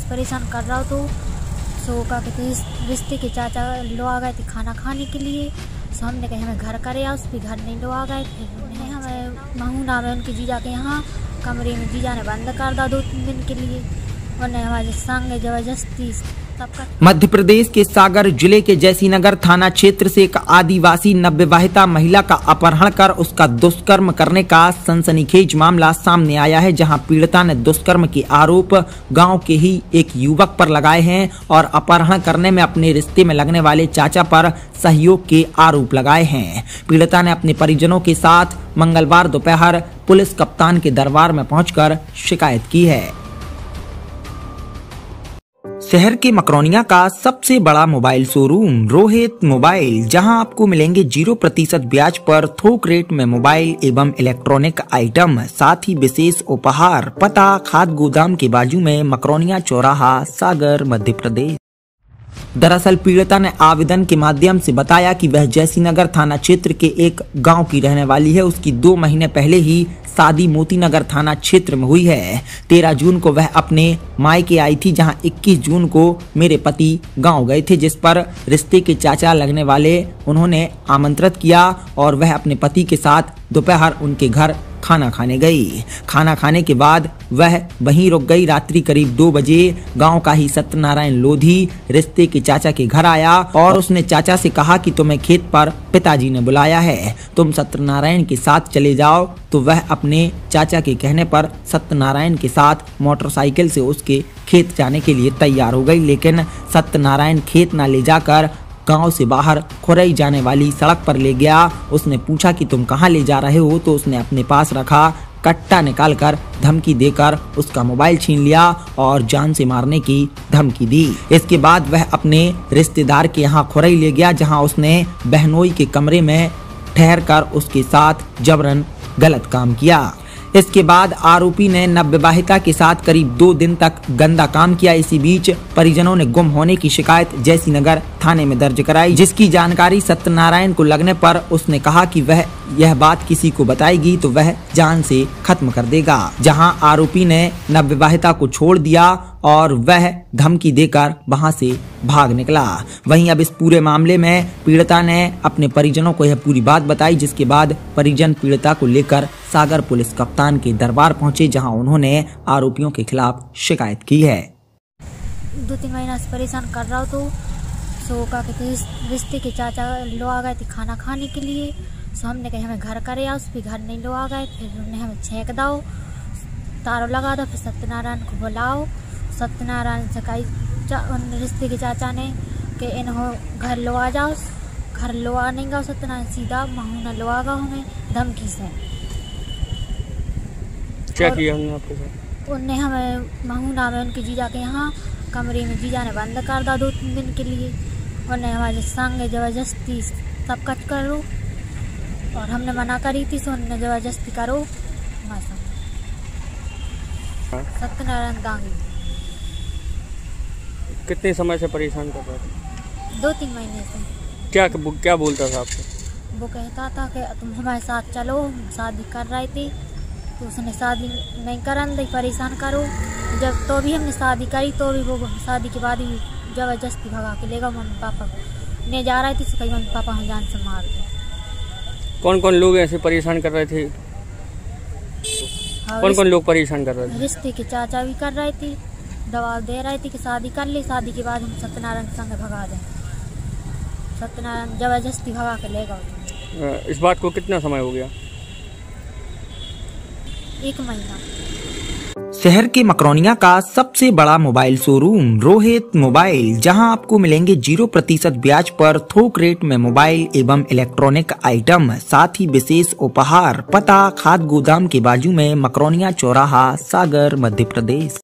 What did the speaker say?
से परेशान कर रहा हो तो सो का कहते रिश्ते के चाचा लो आ गए थे खाना खाने के लिए। सो हमने कहा हमें घर करे आओ, उस भी घर नहीं लो आ गए। फिर हमें महूना में उनके जीजा के यहाँ कमरे में जीजा ने बंद कर दिया 2-3 दिन के लिए। उन्हें हमारे संग जबरदस्ती मध्य प्रदेश के सागर जिले के जैसीनगर थाना क्षेत्र से एक आदिवासी नवविवाहिता महिला का अपहरण कर उसका दुष्कर्म करने का सनसनीखेज मामला सामने आया है, जहां पीड़िता ने दुष्कर्म के आरोप गांव के ही एक युवक पर लगाए हैं और अपहरण करने में अपने रिश्ते में लगने वाले चाचा पर सहयोग के आरोप लगाए हैं। पीड़िता ने अपने परिजनों के साथ मंगलवार दोपहर पुलिस कप्तान के दरबार में पहुंचकर शिकायत की है। शहर के मकरोनिया का सबसे बड़ा मोबाइल शोरूम रोहित मोबाइल, जहां आपको मिलेंगे 0% ब्याज पर थोक रेट में मोबाइल एवं इलेक्ट्रॉनिक आइटम, साथ ही विशेष उपहार। पता खाद गोदाम के बाजू में, मकरोनिया चौराहा, सागर, मध्य प्रदेश। दरअसल पीड़िता ने आवेदन के माध्यम से बताया कि वह जैसीनगर थाना क्षेत्र के एक गांव की रहने वाली है। उसकी 2 महीने पहले ही शादी मोतीनगर थाना क्षेत्र में हुई है। 13 जून को वह अपने मायके आई थी, जहां 21 जून को मेरे पति गांव गए थे, जिस पर रिश्ते के चाचा लगने वाले उन्होंने आमंत्रित किया और वह अपने पति के साथ दोपहर उनके घर खाना खाने गई। खाना खाने के बाद वह वहीं रुक गई। रात्रि करीब 2 बजे गांव का ही सत्यनारायण लोधी रिश्ते के चाचा के घर आया और उसने चाचा से कहा कि तुम्हें खेत पर पिताजी ने बुलाया है, तुम सत्यनारायण के साथ चले जाओ। तो वह अपने चाचा के कहने पर सत्यनारायण के साथ मोटरसाइकिल से उसके खेत जाने के लिए तैयार हो गई, लेकिन सत्यनारायण खेत न ले जाकर गांव से बाहर खुरई जाने वाली सड़क पर ले गया। उसने पूछा कि तुम कहां ले जा रहे हो, तो उसने अपने पास रखा कट्टा निकालकर धमकी देकर उसका मोबाइल छीन लिया और जान से मारने की धमकी दी। इसके बाद वह अपने रिश्तेदार के यहाँ खुरई ले गया, जहां उसने बहनोई के कमरे में ठहरकर उसके साथ जबरन गलत काम किया। इसके बाद आरोपी ने नवविवाहिता के साथ करीब 2 दिन तक गंदा काम किया। इसी बीच परिजनों ने गुम होने की शिकायत जैसीनगर थाने में दर्ज कराई, जिसकी जानकारी सत्यनारायण को लगने पर उसने कहा कि वह यह बात किसी को बताएगी तो वह जान से खत्म कर देगा। जहां आरोपी ने नवविवाहिता को छोड़ दिया और वह धमकी देकर वहां से भाग निकला। वहीं अब इस पूरे मामले में पीड़िता ने अपने परिजनों को यह पूरी बात बताई, जिसके बाद परिजन पीड़िता को लेकर सागर पुलिस कप्तान के दरबार पहुंचे, जहां उन्होंने आरोपियों के खिलाफ शिकायत की है। 2-3 महीना से परेशान कर रहा हो तो सो का कहते रिश्ते के चाचा लो आ गए थे खाना खाने के लिए। सो हमने कहा हमें घर करे आओ, उस भी घर नहीं लो आ गए। फिर उन्हें हमें छेक दो, तारों लगा दो, फिर सत्यनारायण को बुलाओ। सत्यनारायण से कही रिश्ते के चाचा ने कि इन्हों घर लो आ जाओ। घर लो आ नहीं गया सत्यनारायण, सीधा महूना लो आ गया हमें धमकी से। क्या किया हमने आपके साथ? उनने हमें महूना में उनके जीजा के यहाँ कमरे में जीजा ने बंद कर दिया 2-3 दिन के लिए। उन्हें हमारे संग जबरदस्ती सब कट करो और हमने मना करी थी, सो उन्होंने जबरदस्ती करो हमारे संग। सत्यनारायण दांगी। कितने समय से परेशान कर रहा था? 2-3 महीने से। क्या बोलता था आपसे? वो कहता था कि तुम हमारे साथ चलो, शादी कर रहे थे तो उसने शादी नहीं करन दी, परेशान करो। जब तो भी हमने शादी करी तो भी वो शादी के बाद ही जबरदस्ती भगा के लेगा। मम्मी पापा ने जा रहे थे, तो कहीं मम्मी पापा हम जान से मार दे। कौन कौन लोग ऐसे परेशान कर रहे थे? कौन कौन लोग परेशान कर रहे थे? रिश्ते के चाचा भी कर रहे थे, दबाव दे रहे थे कि शादी कर ले, शादी के बाद हम सत्यनारायण के संग भगा दें। सत्यनारायण जबरदस्ती भगा के लेगा। इस बात को कितना समय हो गया? 1 महीना। शहर के मकरोनिया का सबसे बड़ा मोबाइल शोरूम रोहित मोबाइल, जहां आपको मिलेंगे 0% ब्याज पर थोक रेट में मोबाइल एवं इलेक्ट्रॉनिक आइटम, साथ ही विशेष उपहार। पता खाद गोदाम के बाजू में, मकरोनिया चौराहा, सागर, मध्य प्रदेश।